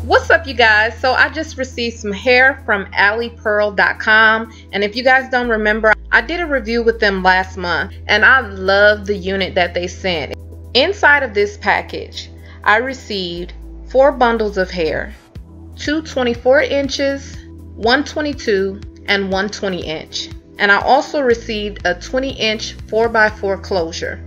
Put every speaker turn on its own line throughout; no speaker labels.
What's up, you guys? So I just received some hair from AliPearl.com, and if you guys don't remember, I did a review with them last month and I love the unit that they sent. Inside of this package I received 4 bundles of hair, 2 24 inches, 1 22 and 1 20 inch, and I also received a 20 inch 4x4 closure.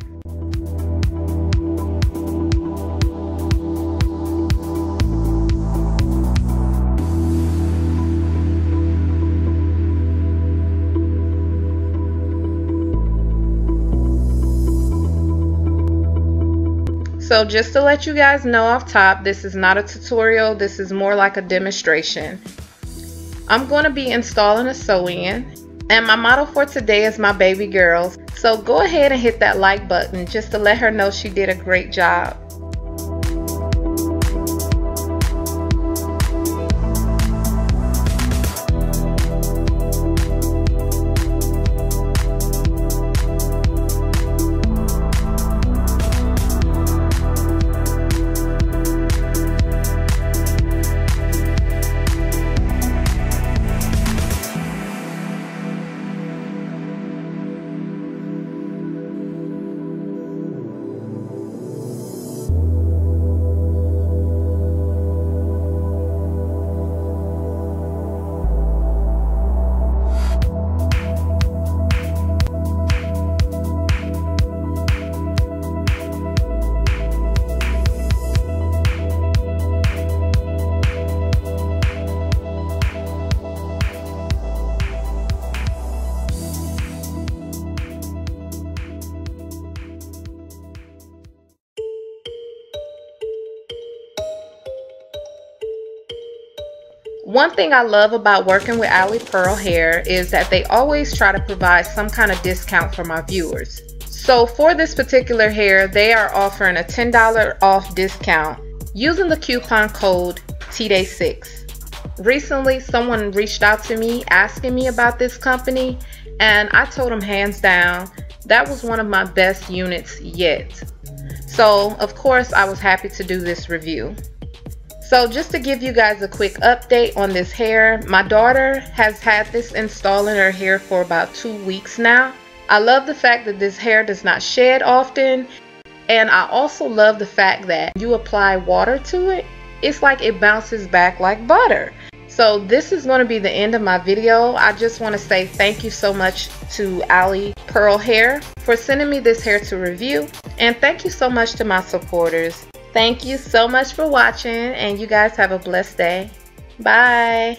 So just to let you guys know off top, this is not a tutorial, this is more like a demonstration. I'm going to be installing a sew-in, and my model for today is my baby girl. So go ahead and hit that like button just to let her know she did a great job. One thing I love about working with AliPearl hair is that they always try to provide some kind of discount for my viewers. So for this particular hair, they are offering a $10 off discount using the coupon code TDAY6. Recently, someone reached out to me asking me about this company, and I told them hands down that was one of my best units yet. So of course I was happy to do this review. So just to give you guys a quick update on this hair, my daughter has had this installed in her hair for about 2 weeks now. I love the fact that this hair does not shed often, and I also love the fact that you apply water to it, it's like it bounces back like butter. So this is going to be the end of my video. I just want to say thank you so much to AliPearl Hair for sending me this hair to review, and thank you so much to my supporters. Thank you so much for watching, and you guys have a blessed day. Bye.